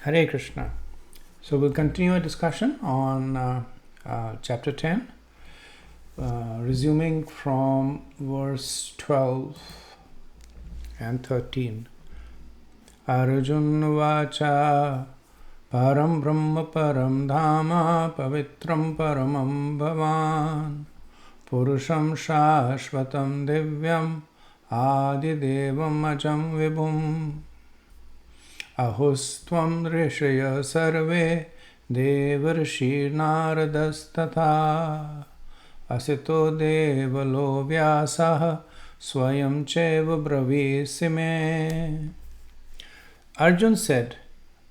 Hare Krishna. So we'll continue a discussion on chapter 10, resuming from verse 12 and 13. Arjun vacha param brahma param dhama pavitram paramam bhavan purusham shashvatam divyam adidevam ajam vibhum ahustvam rishaya sarve devarshi naradastatha asito devalo vyasah swayam cheva bravisime. Arjun said,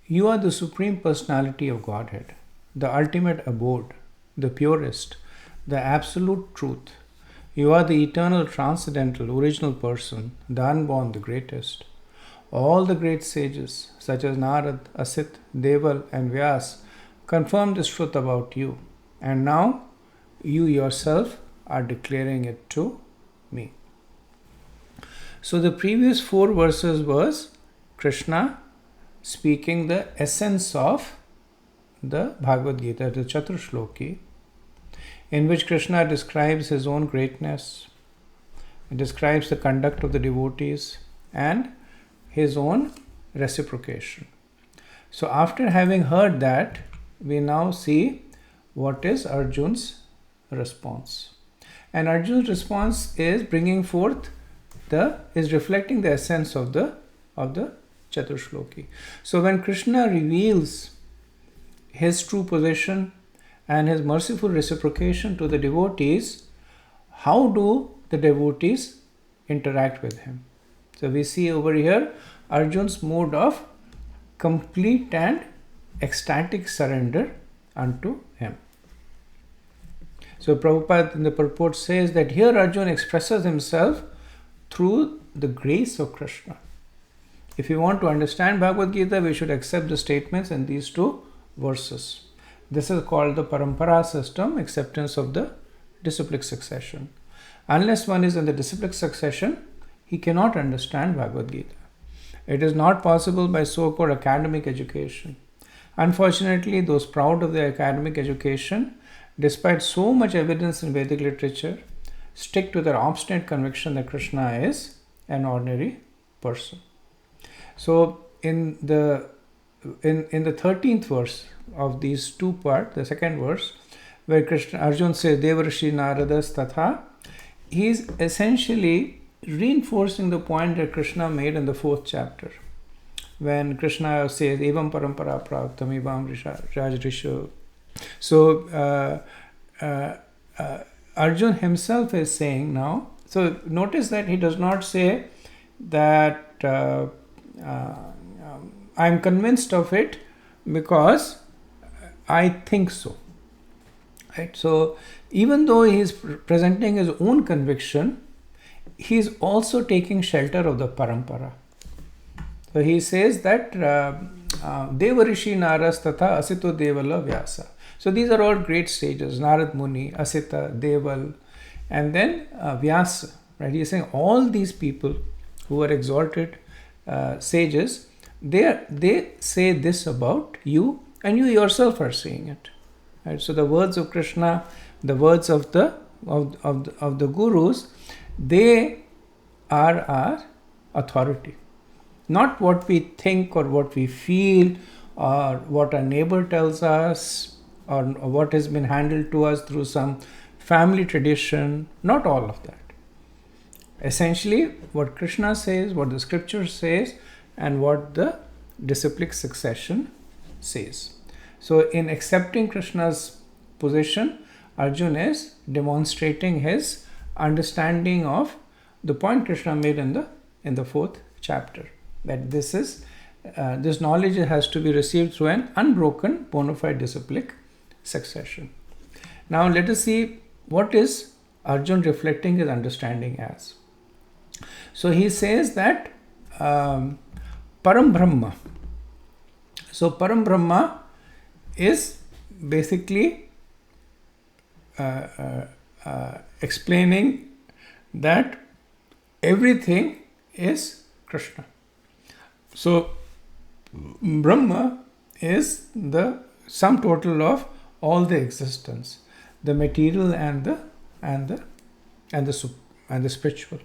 "You are the Supreme Personality of Godhead, the ultimate abode, the purest, the absolute truth. You are the eternal, transcendental, original person, the unborn, the greatest. All the great sages, such as Narad, Asit, Deval, and Vyas, confirm this truth about you, and now you yourself are declaring it to me." So the previous 4 verses was Krishna speaking the essence of the Bhagavad-gita, the Chaturshloki, in which Krishna describes his own greatness, describes the conduct of the devotees, and his own reciprocation. So after having heard that, we now see what is Arjun's response. And Arjun's response is bringing forth is reflecting the essence of the Chaturshloki. So when Krishna reveals his true position and his merciful reciprocation to the devotees, how do the devotees interact with him? So we see over here Arjun's mode of complete and ecstatic surrender unto him. So Prabhupada in the purport says that here Arjun expresses himself through the grace of Krishna. If you want to understand Bhagavad-gita, we should accept the statements in these 2 verses. This is called the parampara system, acceptance of the disciplic succession. Unless one is in the disciplic succession, he cannot understand Bhagavad-gita. It is not possible by so-called academic education. Unfortunately, those proud of their academic education, despite so much evidence in Vedic literature, stick to their obstinate conviction that Krishna is an ordinary person. So in the 13th verse of these 2 parts, the second verse, where Arjun says Devarshi Naradas Tatha, he is essentially reinforcing the point that Krishna made in the 4th chapter, when Krishna says Evam Parampara Praktam Evam Rajrisho. So Arjun himself is saying now, so notice that he does not say that I am convinced of it because I think so. Right? So even though he is presenting his own conviction, he is also taking shelter of the parampara. So he says that Devarishi Naras Tatha Asito Devala Vyasa. So these are all great sages, Narad Muni, Asita, Deval, and then Vyasa. Right? He is saying all these people who are exalted sages, they say this about you, and you yourself are saying it. Right? So the words of Krishna, the words of the gurus, they are our authority. Not what we think or what we feel or what our neighbor tells us or what has been handled to us through some family tradition. Not all of that. Essentially, what Krishna says, what the scripture says, and what the disciplic succession says. So in accepting Krishna's position, Arjun is demonstrating his understanding of the point Krishna made in the 4th chapter, that this knowledge has to be received through an unbroken bona fide disciplic succession. Now let us see what is Arjun reflecting his understanding as. So he says that Param Brahma. So Param Brahma is basically explaining that everything is Krishna. So Brahma is the sum total of all the existence, the material and the spiritual.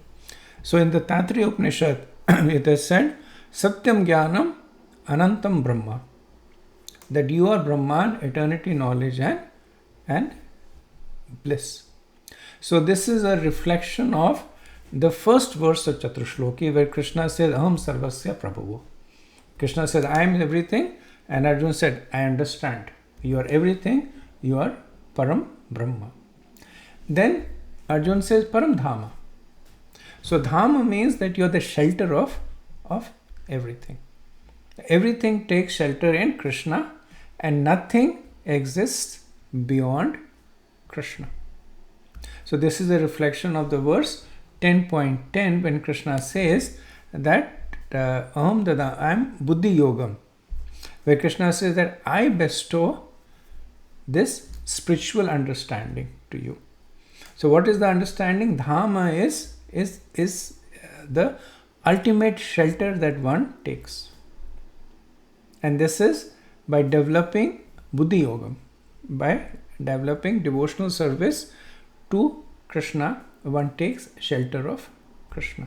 So in the Taittiriya Upanishad, it is said, Satyam Jnanam Anantam Brahma, that you are Brahman, eternity, knowledge and bliss. So this is a reflection of the first verse of Chaturshloki, where Krishna says, Aham Sarvasya Prabhu. Krishna said, I am everything, and Arjuna said, I understand. You are everything, you are Param Brahma. Then Arjuna says, Param Dhama. So Dhama means that you are the shelter of everything. Everything takes shelter in Krishna, and nothing exists beyond Krishna. So this is a reflection of the verse 10.10 when Krishna says that I am Buddhi Yogam, where Krishna says that I bestow this spiritual understanding to you. So what is the understanding? Dhamma is the ultimate shelter that one takes. And this is by developing Buddhi Yogam, by developing devotional service to Krishna, one takes shelter of Krishna.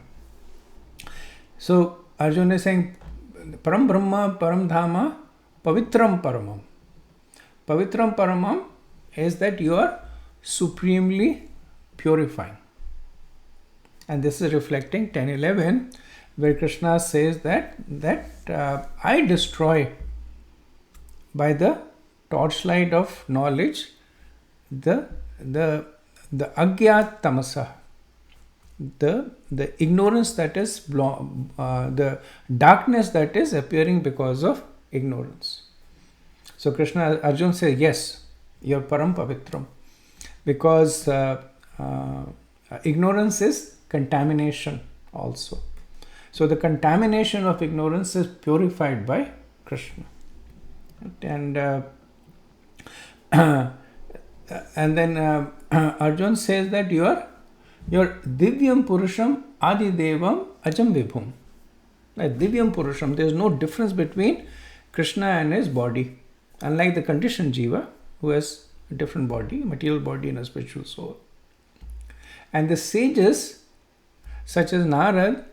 So Arjuna is saying, Param Brahma, Param Dhama, Pavitram Paramam. Pavitram Paramam is that you are supremely purifying. And this is reflecting 10:11, where Krishna says that I destroy by the torchlight of knowledge the agyat tamasa, the ignorance that is the darkness that is appearing because of ignorance. So Arjuna says, yes, you are Param Pavitram, because ignorance is contamination also. So the contamination of ignorance is purified by Krishna. And then Arjuna says that you are Divyam Purusham Adi Devam Ajam Vibhum. Like Divyam Purusham, there is no difference between Krishna and his body. Unlike the conditioned jiva, who has a different body, material body and a spiritual soul. And the sages, such as Narad,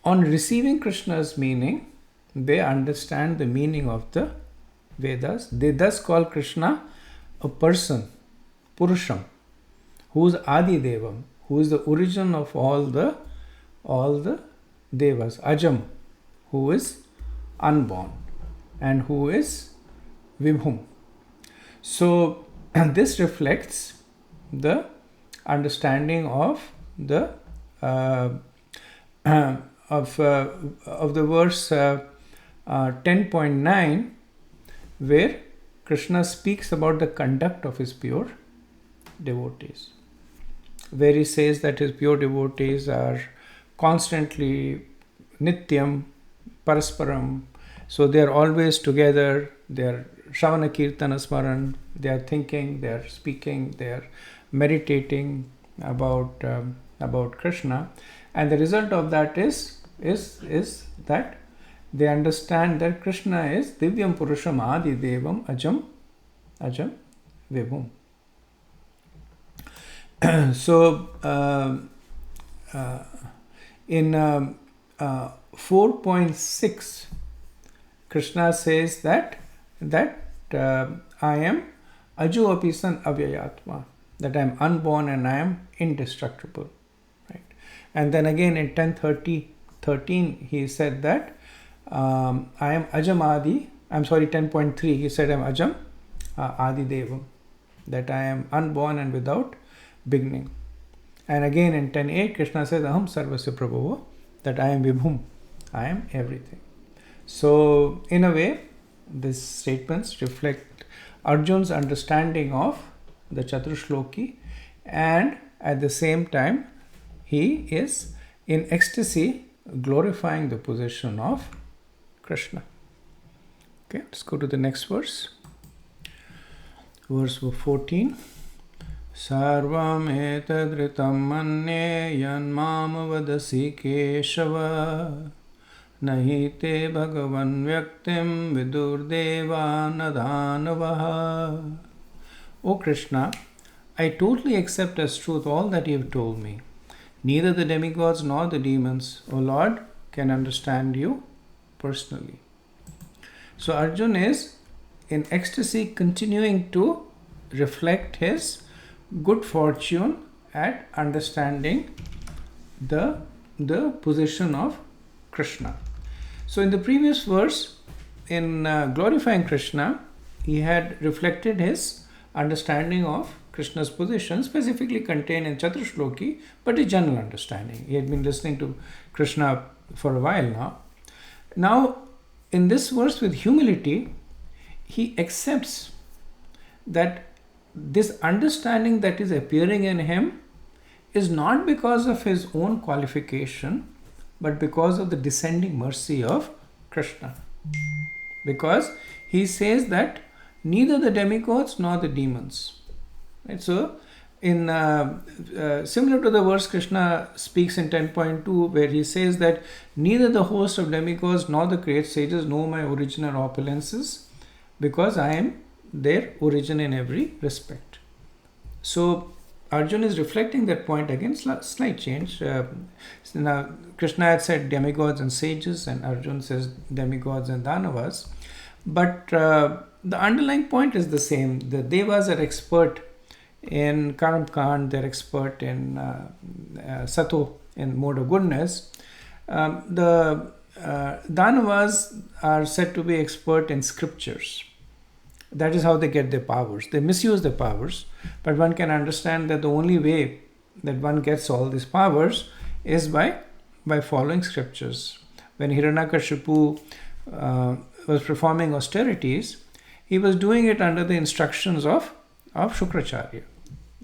on receiving Krishna's meaning, they understand the meaning of the Vedas. They thus call Krishna a person, Purusham, who is Adi Devam, who is the origin of all the Devas. Ajam, who is unborn, and who is Vibhum. So this reflects the understanding of the of the verse 10.9, where Krishna speaks about the conduct of his pure devotees, where he says that his pure devotees are constantly nityam, parasparam, so they are always together, they are Shravana Kirtana Smaran, they are thinking, they are speaking, they are meditating about Krishna, and the result of that is that they understand that Krishna is Divyam Purusham Adi Devam Ajam Vibhum. So in 4.6, Krishna says that I am Aju Apisan Avyayatma, that I am unborn and I am indestructible. Right? And then again in 10.13 he said that I am Ajam Adi, 10.3 he said I am Ajam Adi Devam, that I am unborn and without beginning. And again in 10.8 Krishna says Aham Sarvasya Prabhu, that I am Vibhum, I am everything. So in a way these statements reflect Arjuna's understanding of the Chaturshloki, and at the same time he is in ecstasy glorifying the position of Krishna. Okay, let's go to the next verse. Verse 14. Sarvam etadritam manne yanmam vadasi keshava nahi te bhagavan vyaktim vidurdeva nadhanavaha. O Krishna, I totally accept as truth all that you have told me. Neither the demigods nor the demons, O Lord, can understand you personally. So Arjun is in ecstasy continuing to reflect his good fortune at understanding the position of Krishna. So in the previous verse, in glorifying Krishna, he had reflected his understanding of Krishna's position, specifically contained in Chaturshloki, but a general understanding. He had been listening to Krishna for a while now. Now, in this verse, with humility, he accepts that this understanding that is appearing in him is not because of his own qualification, but because of the descending mercy of Krishna. Because he says that neither the demigods nor the demons. Right? So, in similar to the verse Krishna speaks in 10.2, where he says that neither the host of demigods nor the great sages know my origin or opulences, because I am their origin in every respect. So Arjun is reflecting that point again, slight change. Now Krishna had said demigods and sages, and Arjun says demigods and danavas. But the underlying point is the same. The devas are expert in Karam Kand, they're expert in Sato, in mode of goodness. The Danavas are said to be expert in scriptures. That is how they get their powers. They misuse their powers, but one can understand that the only way that one gets all these powers is by following scriptures. When Hiranyakashipu was performing austerities, he was doing it under the instructions of Shukracharya.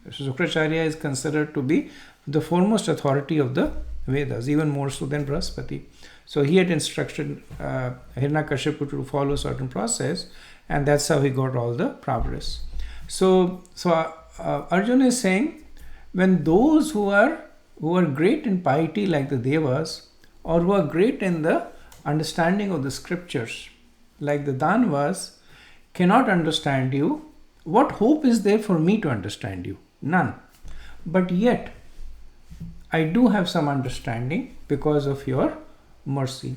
Shukracharya is considered to be the foremost authority of the Vedas, even more so than Brahaspati. So he had instructed Hiranyakashipu to follow certain process, and that's how he got all the progress. So Arjuna is saying, when those who are great in piety like the Devas, or who are great in the understanding of the scriptures like the Danavas, cannot understand you, what hope is there for me to understand you? None. But yet, I do have some understanding because of your mercy.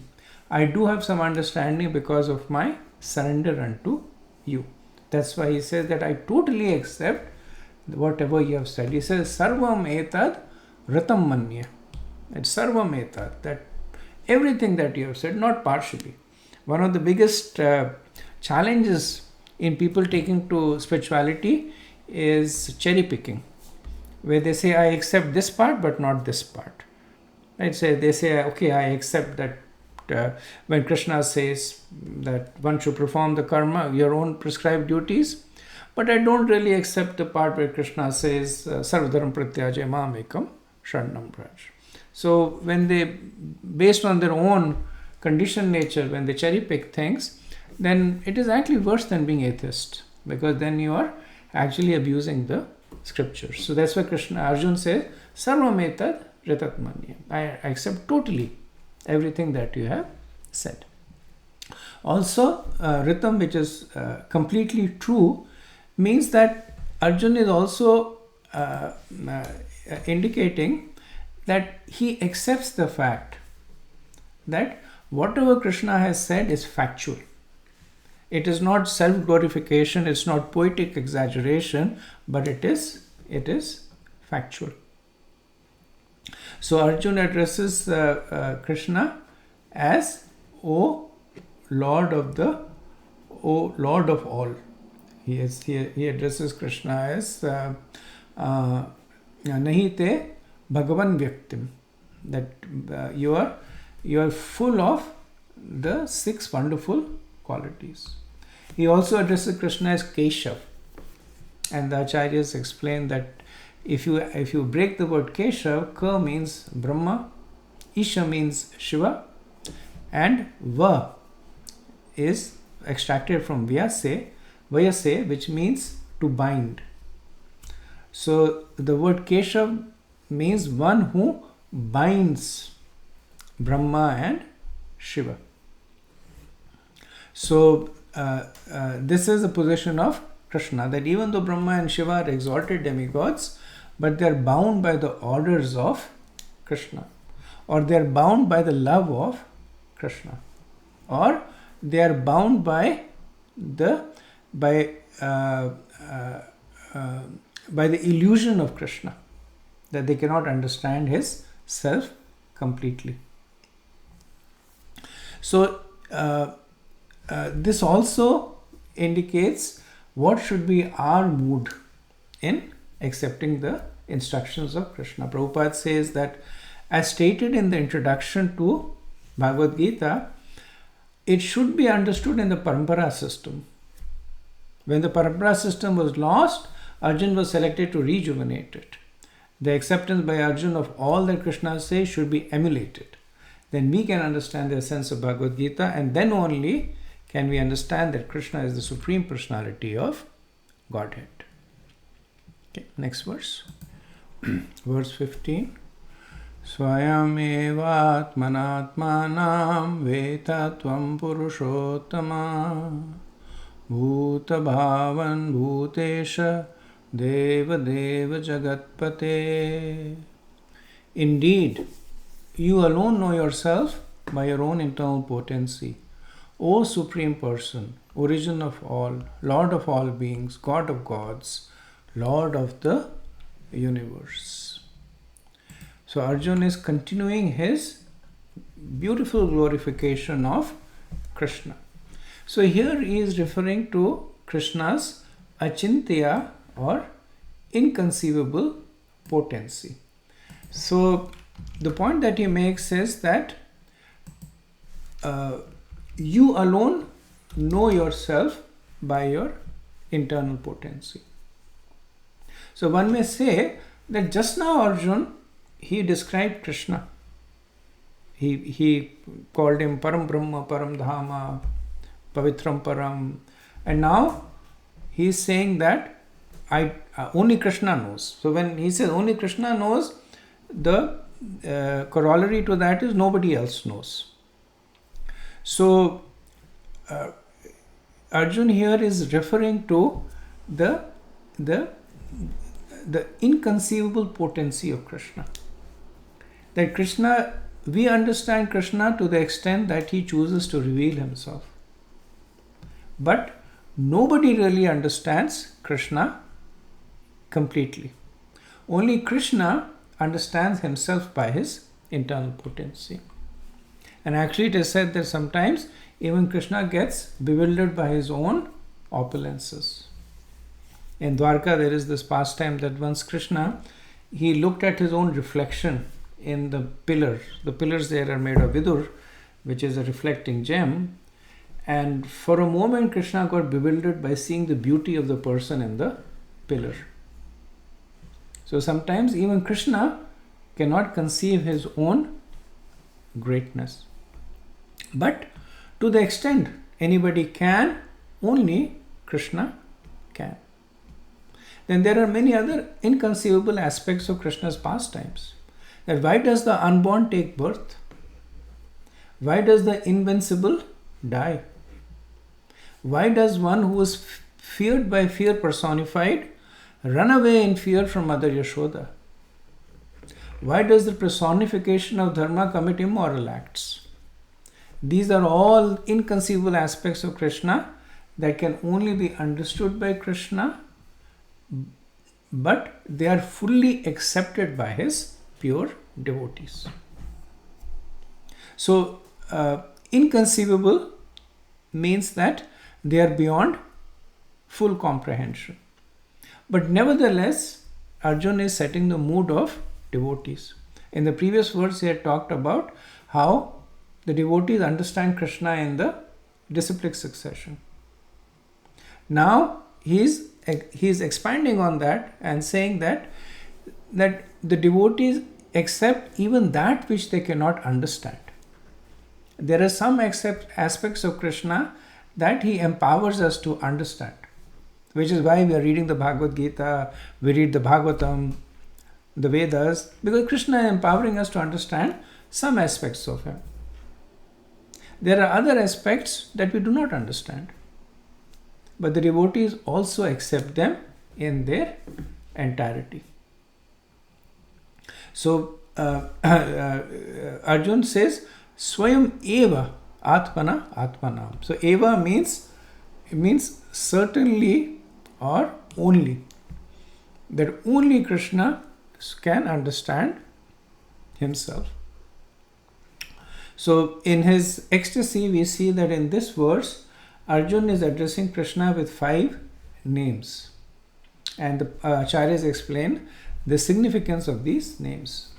I do have some understanding because of my surrender unto you. That's why he says that I totally accept whatever you have said. He says, Sarvam etad ritam manya. It's Sarvam etad, that everything that you have said, not partially. One of the biggest challenges in people taking to spirituality is cherry picking, where they say, I accept this part but not this part. Right? So they say, okay, I accept that when Krishna says that one should perform the karma, your own prescribed duties, but I don't really accept the part where Krishna says, Sarvadharam pratyajaya mamekam sharanam braj. So when they, based on their own conditioned nature, when they cherry pick things, then it is actually worse than being atheist, because then you are actually abusing the scriptures. So that's why Arjun says, Sarvam etad ritat manya. I accept totally everything that you have said. Also, ritam, which is completely true, means that Arjun is also indicating that he accepts the fact that whatever Krishna has said is factual. It is not self-glorification, it's not poetic exaggeration, but it is factual. So Arjuna addresses Krishna as O Lord of all. He addresses Krishna as Nahite Bhagavan Vyaktim, that you are full of the 6 wonderful qualities. He also addresses Krishna as Keshav, and the Acharyas explain that if you break the word Keshav, Ka means Brahma, Isha means Shiva, and Va is extracted from Vayase, which means to bind. So the word Keshav means one who binds Brahma and Shiva. So this is the position of Krishna, that even though Brahma and Shiva are exalted demigods, but they are bound by the orders of Krishna, or they are bound by the love of Krishna, or they are bound by the illusion of Krishna, that they cannot understand his self completely. So this also indicates what should be our mood in accepting the instructions of Krishna. Prabhupada says that, as stated in the introduction to Bhagavad-gita, it should be understood in the parampara system. When the parampara system was lost, Arjuna was selected to rejuvenate it. The acceptance by Arjuna of all that Krishna says should be emulated. Then we can understand the essence of Bhagavad-gita, and then only can we understand that Krishna is the Supreme Personality of Godhead. Okay, next verse. Verse 15. Swayam eva atmanatmanam veta tvam purushottama bhuta bhavan bhutesha deva deva jagatpate. Indeed, you alone know yourself by your own internal potency. O Supreme Person, origin of all, Lord of all beings, God of gods, Lord of the universe. So Arjuna is continuing his beautiful glorification of Krishna. So here he is referring to Krishna's achintya, or inconceivable potency. So the point that he makes is that you alone know yourself by your internal potency. So one may say that just now Arjuna, he described Krishna. He called him Param Brahma, Param Dhama, Pavitram Param. And now he is saying that only Krishna knows. So when he says only Krishna knows, the corollary to that is nobody else knows. So Arjuna here is referring to the inconceivable potency of Krishna. That Krishna, we understand Krishna to the extent that he chooses to reveal himself. But nobody really understands Krishna completely. Only Krishna understands himself by his internal potency. And actually it is said that sometimes even Krishna gets bewildered by his own opulences. In Dwarka there is this pastime that once Krishna, he looked at his own reflection in the pillar. The pillars there are made of vidur, which is a reflecting gem. And for a moment Krishna got bewildered by seeing the beauty of the person in the pillar. So sometimes even Krishna cannot conceive his own greatness. But to the extent anybody can, only Krishna can. Then there are many other inconceivable aspects of Krishna's pastimes. That why does the unborn take birth? Why does the invincible die? Why does one who is feared by fear personified run away in fear from Mother Yashoda? Why does the personification of Dharma commit immoral acts? These are all inconceivable aspects of Krishna that can only be understood by Krishna, but they are fully accepted by his pure devotees. So, inconceivable means that they are beyond full comprehension. But nevertheless, Arjuna is setting the mood of devotees. In the previous verse, he had talked about how the devotees understand Krishna in the disciplic succession. Now, he is expanding on that and saying that the devotees accept even that which they cannot understand. There are some aspects of Krishna that he empowers us to understand, which is why we are reading the Bhagavad-gita, we read the Bhagavatam, the Vedas, because Krishna is empowering us to understand some aspects of him. There are other aspects that we do not understand, but the devotees also accept them in their entirety. So Arjun says, Swayam eva atmana atmanam. So eva means certainly or only. That only Krishna can understand himself. So in his ecstasy, we see that in this verse, Arjun is addressing Krishna with 5 names. And the Acharyas explain the significance of these names.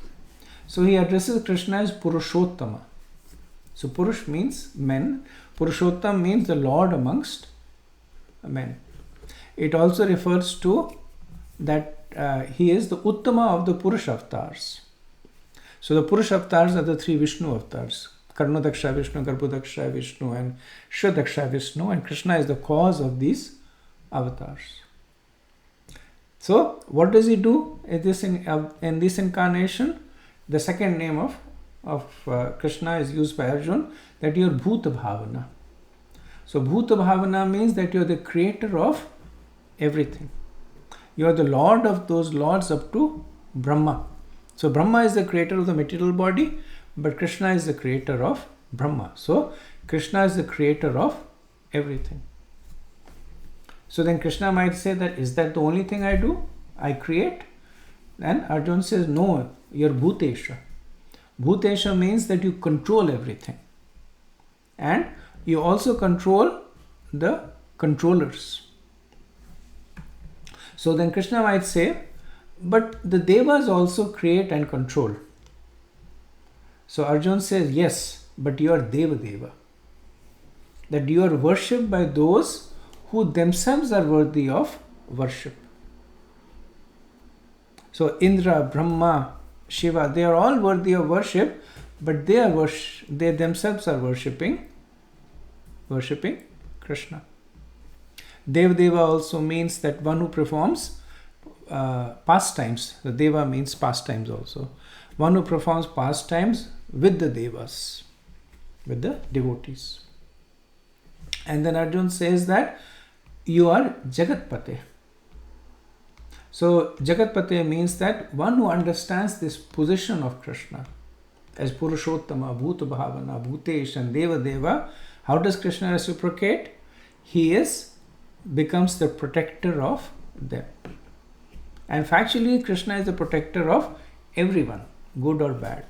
So he addresses Krishna as Purushottama. So Purush means men. Purushottam means the Lord amongst men. It also refers to that he is the Uttama of the Purush avatars. So the Purush avatars are the 3 Vishnu avatars. Karnadaksha Vishnu, Garbhodaksha Vishnu and Shridaksha Vishnu, and Krishna is the cause of these avatars. So what does he do in this incarnation? The second name of Krishna is used by Arjun, that you are Bhuta Bhavana. So Bhuta Bhavana means that you are the creator of everything. You are the Lord of those lords up to Brahma. So Brahma is the creator of the material body, but Krishna is the creator of Brahma. So Krishna is the creator of everything. So then Krishna might say that, is that the only thing I do? I create? Then Arjun says, no, you're Bhutesha. Bhutesha means that you control everything. And you also control the controllers. So then Krishna might say, but the Devas also create and control. So Arjun says, yes, but you are Deva Deva. That you are worshipped by those who themselves are worthy of worship. So Indra, Brahma, Shiva, they are all worthy of worship, but they themselves are worshipping Krishna. Devadeva also means that one who performs pastimes. The Deva means pastimes also. One who performs pastimes with the Devas, with the devotees. And then Arjun says that you are Jagatpate. So Jagatpate means that one who understands this position of Krishna as Purushottama, Bhuta Bhavana, Bhutesh and Deva Deva. How does Krishna reciprocate? He becomes the protector of them. And factually, Krishna is the protector of everyone, good or bad.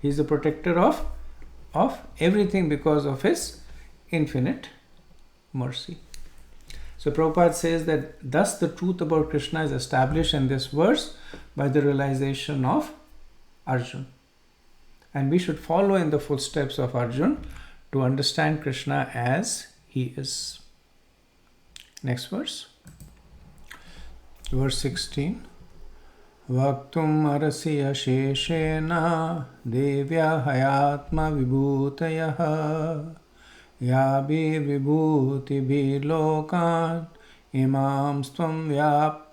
He is the protector of everything because of his infinite mercy. So Prabhupada says that thus the truth about Krishna is established in this verse by the realization of Arjun. And we should follow in the footsteps of Arjun to understand Krishna as he is. Next verse. Verse 16. Vaktum arasya sheshena devya hayatma vibhutayaha yabi vibhuti bhi lokan imam stvam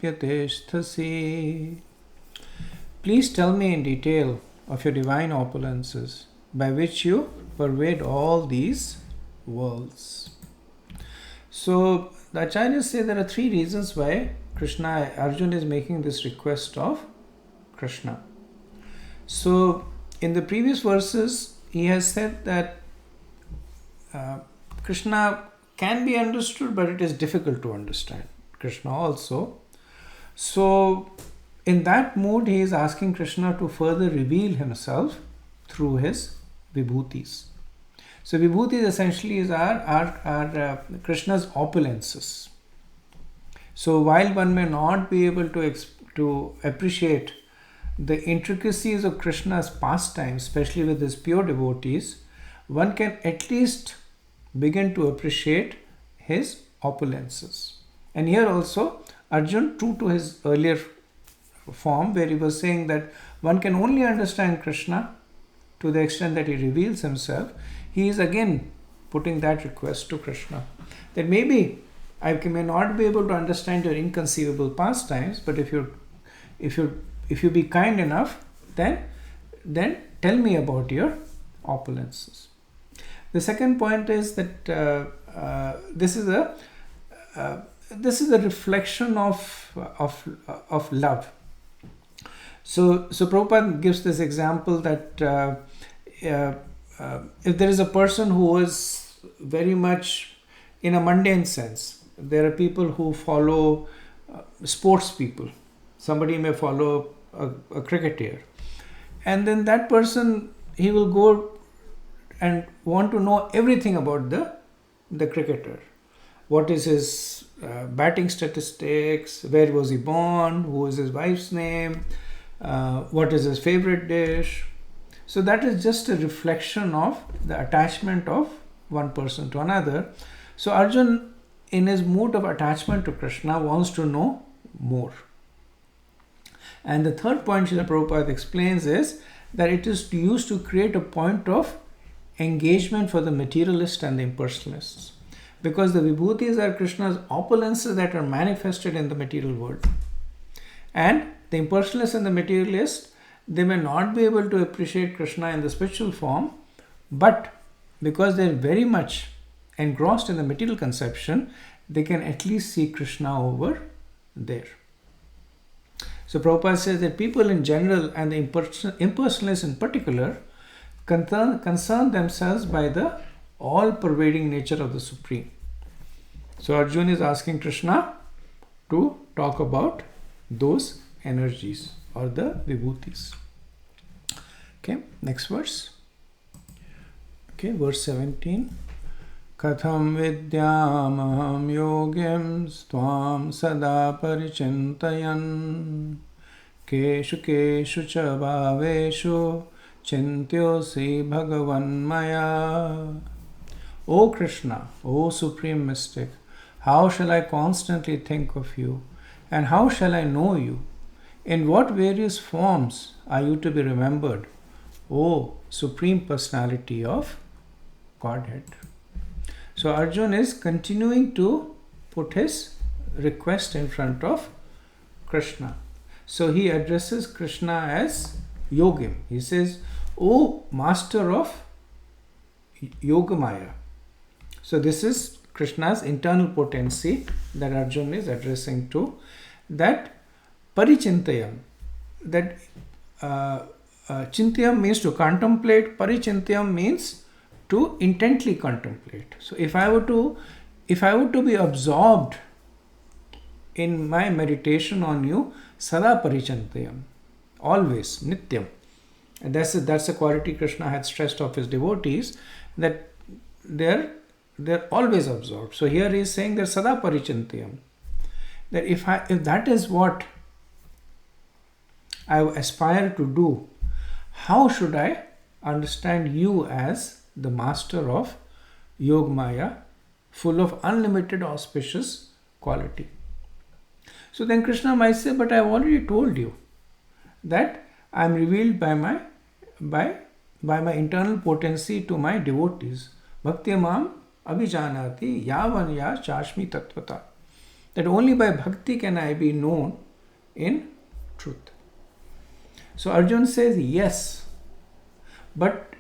vyapyatesthasi. Please tell me in detail of your divine opulences by which you pervade all these worlds. So the Acharyas say there are 3 reasons why Arjun is making this request of Krishna. So in the previous verses, he has said that Krishna can be understood, but it is difficult to understand Krishna also. So in that mood, he is asking Krishna to further reveal himself through his vibhutis. So vibhutis essentially are Krishna's opulences. So while one may not be able to appreciate the intricacies of Krishna's pastimes, especially with his pure devotees, one can at least begin to appreciate his opulences. And here also, Arjun, true to his earlier form, where he was saying that one can only understand Krishna to the extent that he reveals himself, he is again putting that request to Krishna. That maybe I may not be able to understand your inconceivable pastimes, but if you be kind enough, then tell me about your opulences. The second point is that this is a reflection of love. So Prabhupada gives this example that if there is a person who is very much in a mundane sense, there are people who follow sports people. Somebody may follow a cricketer, and then that person, he will go and want to know everything about the cricketer. What is his batting statistics, where was he born, who is his wife's name, what is his favorite dish. So that is just a reflection of the attachment of one person to another. So Arjun, in his mood of attachment to Krishna, wants to know more. And the third point Srila Prabhupada explains is that it is used to create a point of engagement for the materialist and the impersonalists. Because the vibhutis are Krishna's opulences that are manifested in the material world. And the impersonalists and the materialists, they may not be able to appreciate Krishna in the spiritual form, but because they are very much engrossed in the material conception, they can at least see Krishna over there. So Prabhupada says that people in general and the impersonalists in particular concern themselves by the all-pervading nature of the Supreme. So Arjuna is asking Krishna to talk about those energies or the vibhutis. Okay, next verse. Okay, verse 17. Katham vidyamaham yogim stvam sada parichintayan keshu keshu cha bhaveshu chintyosi bhagavan maya. O Krishna, O Supreme Mystic, how shall I constantly think of you, and how shall I know you? In what various forms are you to be remembered, O Supreme Personality of Godhead? So Arjuna is continuing to put his request in front of Krishna. So he addresses Krishna as Yogim. He says, O Master of Yogamaya. So this is Krishna's internal potency that Arjuna is addressing to. That Parichintayam, that Chintayam means to contemplate, Parichintayam means to intently contemplate. So if I were to be absorbed in my meditation on you, Sada Parichintayam, always, Nityam. And that's a quality Krishna had stressed of his devotees, that they're always absorbed. So here he is saying that Sada Parichintayam, that if that is what I aspire to do, how should I understand you as the master of Yogamaya, full of unlimited auspicious quality? So then Krishna might say, but I have already told you that I am revealed by my internal potency to my devotees. Bhakti mam abhijanati yavanya chashmi tattvata. That only by bhakti can I be known in truth. So Arjuna says, yes, but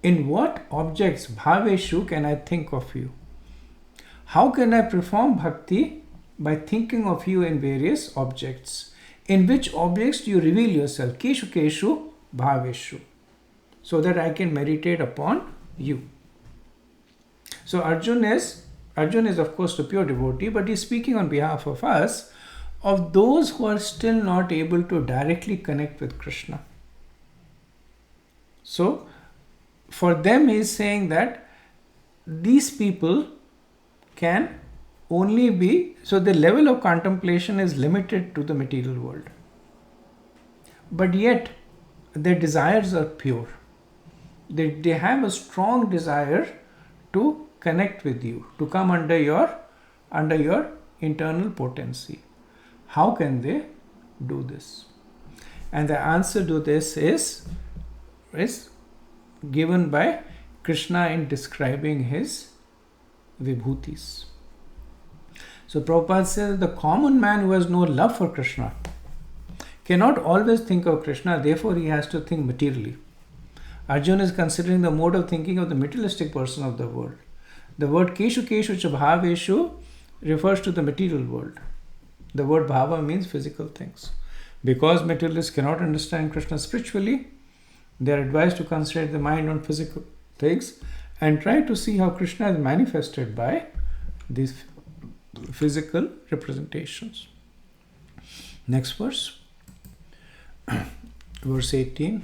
in what objects, bhaveshu, can I think of you? How can I perform bhakti? By thinking of you in various objects. In which objects do you reveal yourself? Keshu keshu bhaveshu. So that I can meditate upon you. So Arjuna is of course the pure devotee, but he is speaking on behalf of us, of those who are still not able to directly connect with Krishna. So for them he is saying that these people can only be, so the level of contemplation is limited to the material world. But yet their desires are pure. They have a strong desire to connect with you, to come under your internal potency. How can they do this? And the answer to this is given by Krishna in describing his vibhutis. So Prabhupada says the common man who has no love for Krishna cannot always think of Krishna, therefore he has to think materially. Arjuna is considering the mode of thinking of the materialistic person of the world. The word keshu keshu cha bhaveshu refers to the material world. The word bhava means physical things. Because materialists cannot understand Krishna spiritually, they are advised to concentrate the mind on physical things and try to see how Krishna is manifested by these physical representations. Next verse. Verse 18.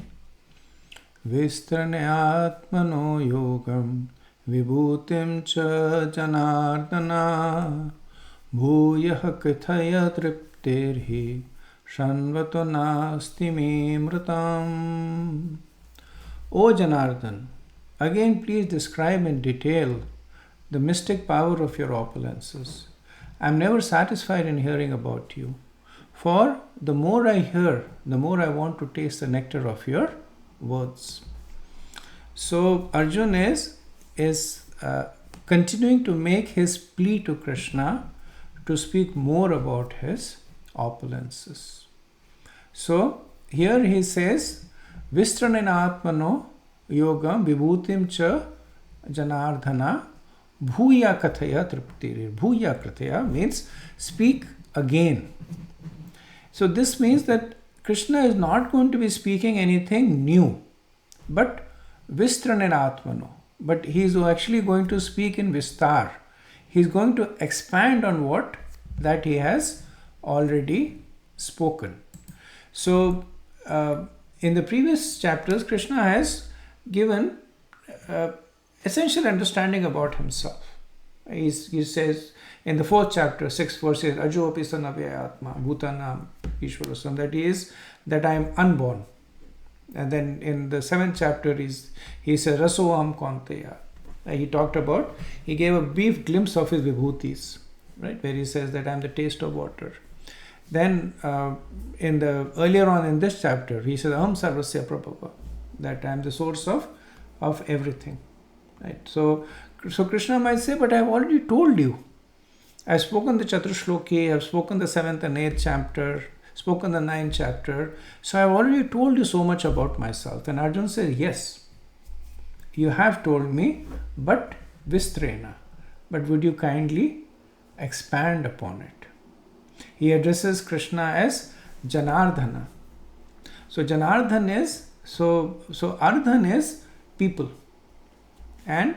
Vistranyatmano yogam vibhutim cha janardana bhuyah kathaya triptirhi shanvato nasti me mritam. O Janardhan, again please describe in detail the mystic power of your opulences. I am never satisfied in hearing about you. For the more I hear, the more I want to taste the nectar of your words. So Arjuna is continuing to make his plea to Krishna to speak more about his opulences. So here he says, Vistranena atmano yogam vibhutim cha janardhana bhuya kathaya triptirir. Bhuya kathaya means speak again. So this means that Krishna is not going to be speaking anything new, but Vistranena atmano. But he is actually going to speak in Vistar. He is going to expand on what that he has already spoken. So in the previous chapters, Krishna has given essential understanding about himself. He says in the 4th chapter, 6th verse, says, Ajo api sanavya bhutanam ishwarasam, that I am unborn. And then in the 7th chapter, he says, Rasoam Konteya. He gave a brief glimpse of his vibhutis, right, where he says that I am the taste of water. Then earlier on in this chapter, he says, Aham sarvasya prabhava, that I am the source of everything. Right. So Krishna might say, but I have already told you. I have spoken the Chaturshloki, I have spoken the 7th and 8th chapter, spoken the 9th chapter. So I have already told you so much about myself. And Arjuna says, yes, you have told me, but Vistrena. But would you kindly expand upon it? He addresses Krishna as Janardhana. So Janardhan is, so Ardhan is people. And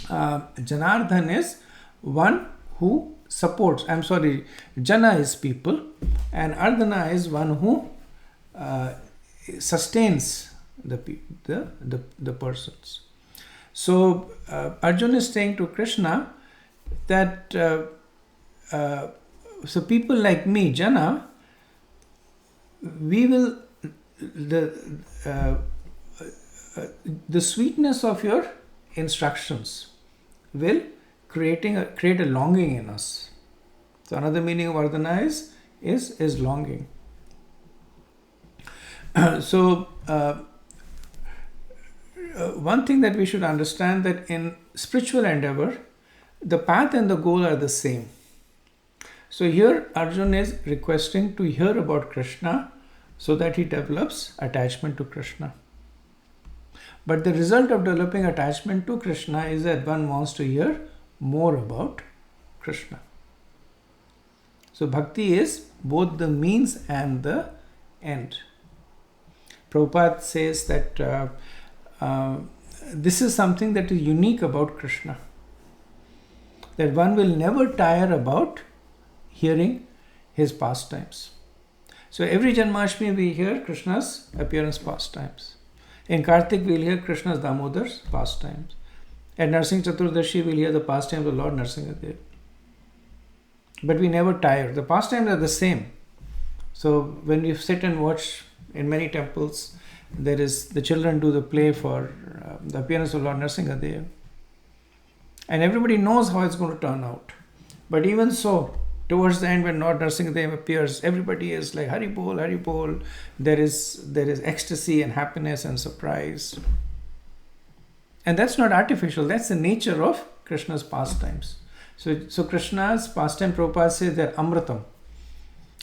Janardhan is one who supports. Jana is people, and Ardhana is one who sustains the persons. So Arjuna is saying to Krishna that so people like me, Jana, we will the sweetness of your instructions will create a longing in us. So another meaning of Ardhana is longing. So one thing that we should understand, that in spiritual endeavor, the path and the goal are the same. So here Arjuna is requesting to hear about Krishna so that he develops attachment to Krishna. But the result of developing attachment to Krishna is that one wants to hear more about Krishna. So bhakti is both the means and the end. Prabhupada says that this is something that is unique about Krishna. That one will never tire about hearing his pastimes. So every Janmashtami we hear Krishna's appearance pastimes. In Kartik we'll hear Krishna's Damodar's pastimes. At Narsingh Chaturdashi we'll hear the pastimes of Lord Narsingadev. But we never tire. The pastimes are the same. So when you sit and watch in many temples, there is the children do the play for the appearance of Lord Narsingadev. And everybody knows how it's going to turn out. But even so, towards the end when Lord Narsingadev appears, everybody is like, Hari Bol, Hari Bol. There is ecstasy and happiness and surprise. And that's not artificial. That's the nature of Krishna's pastimes. So Krishna's pastime, Prabhupada says that Amritam.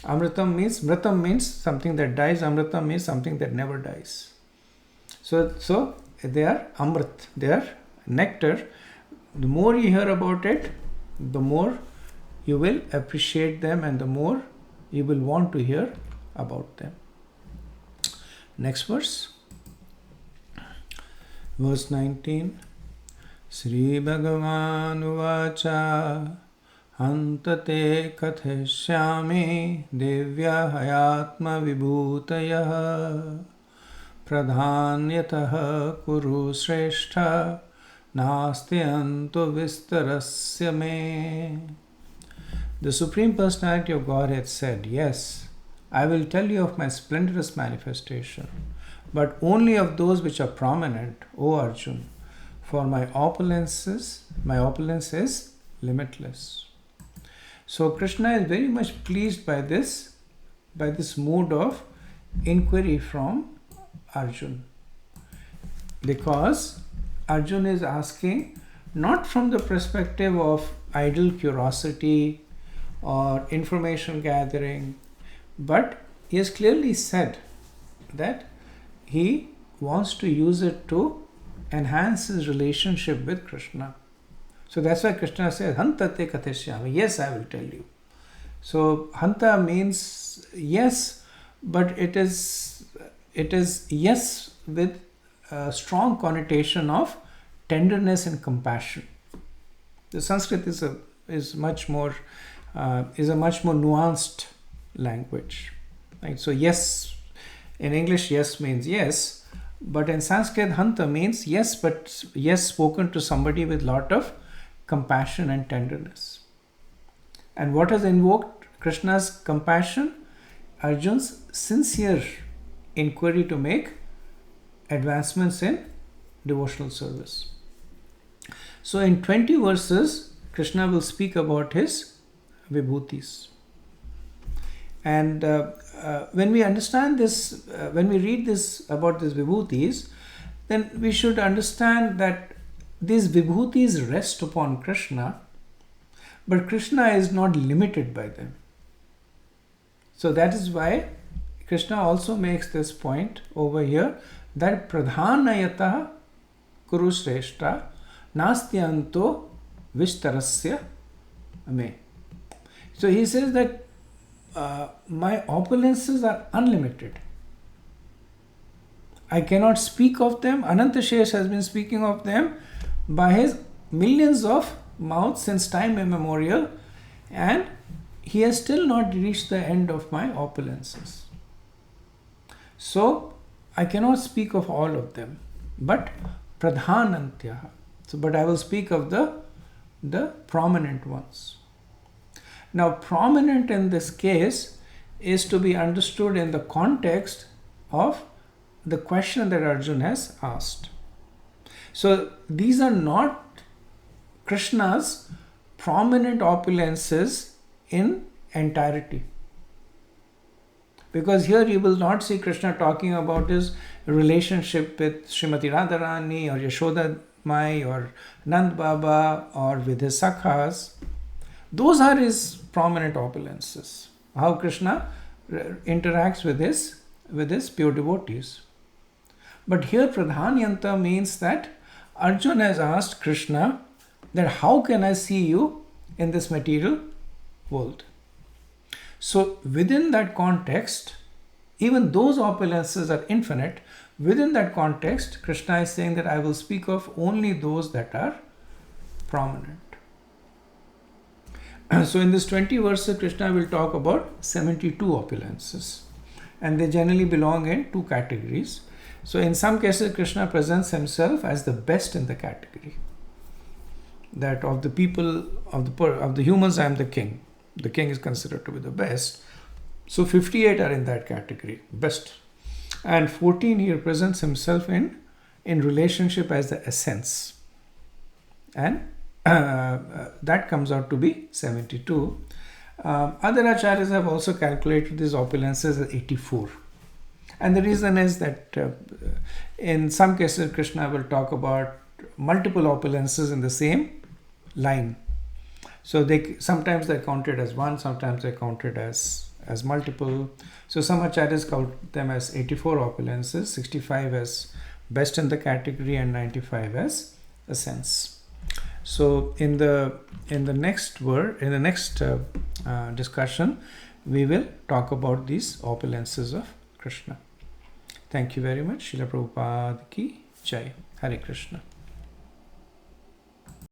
Mritam means something that dies. Amritam means something that never dies. So they are amrit, they are nectar. The more you hear about it, the more you will appreciate them and the more you will want to hear about them. Next verse. Verse 19. Sri Bhagavan Uvacha Antate Kathishyami Devya Hayatma Vibhutayah Pradhanyatah Kuru Sreshtha Nasti Anto Vistarasya Me. The Supreme Personality of Godhead said, yes, I will tell you of my splendorous manifestation, but only of those which are prominent, O Arjun, for my opulence is limitless. So Krishna is very much pleased by this mood of inquiry from Arjun, because Arjun is asking not from the perspective of idle curiosity or information gathering, but he has clearly said that he wants to use it to enhance his relationship with Krishna. So that's why Krishna says, Hantate Kathishyami, yes, I will tell you. So Hanta means yes, but it is yes with a strong connotation of tenderness and compassion. The Sanskrit is a much more nuanced language. Right? So yes, in English, yes means yes, but in Sanskrit, Hanta means yes, but yes spoken to somebody with lot of compassion and tenderness. And what has invoked Krishna's compassion? Arjun's sincere inquiry to make advancements in devotional service. So in 20 verses, Krishna will speak about his vibhutis. And when we understand this, when we read this about these vibhutis, then we should understand that these vibhutis rest upon Krishna, but Krishna is not limited by them. So that is why Krishna also makes this point over here, that pradhanayatah kuru sreshta nastyanto vistarasya me. So he says that my opulences are unlimited. I cannot speak of them. Anantashesh has been speaking of them by his millions of mouths since time immemorial, and he has still not reached the end of my opulences. So I cannot speak of all of them, but pradhanantyaha. So, but I will speak of the prominent ones. Now, prominent in this case is to be understood in the context of the question that Arjun has asked. So, these are not Krishna's prominent opulences in entirety. Because here you will not see Krishna talking about his relationship with Srimati Radharani or Yashoda Mai or Nand Baba or with his Sakhas. Those are his prominent opulences. How Krishna interacts with his pure devotees. But here Pradhanyanta means that Arjuna has asked Krishna that how can I see you in this material world? So within that context, even those opulences are infinite. Within that context, Krishna is saying that I will speak of only those that are prominent. So in this 20 verses, Krishna will talk about 72 opulences. And they generally belong in two categories. So in some cases, Krishna presents himself as the best in the category. That of the people, of the humans, I am the king. The king is considered to be the best. So 58 are in that category, best. And 14 he represents himself in relationship as the essence. And that comes out to be 72. Other acharyas have also calculated these opulences as 84. And the reason is that in some cases Krishna will talk about multiple opulences in the same line. So sometimes they're counted as one, sometimes they're counted as multiple. So some acharyas count them as 84 opulences, 65 as best in the category, and 95 as ascents. So in the next discussion, we will talk about these opulences of Krishna. Thank you very much. Srila Prabhupada ki Jai. Hare Krishna.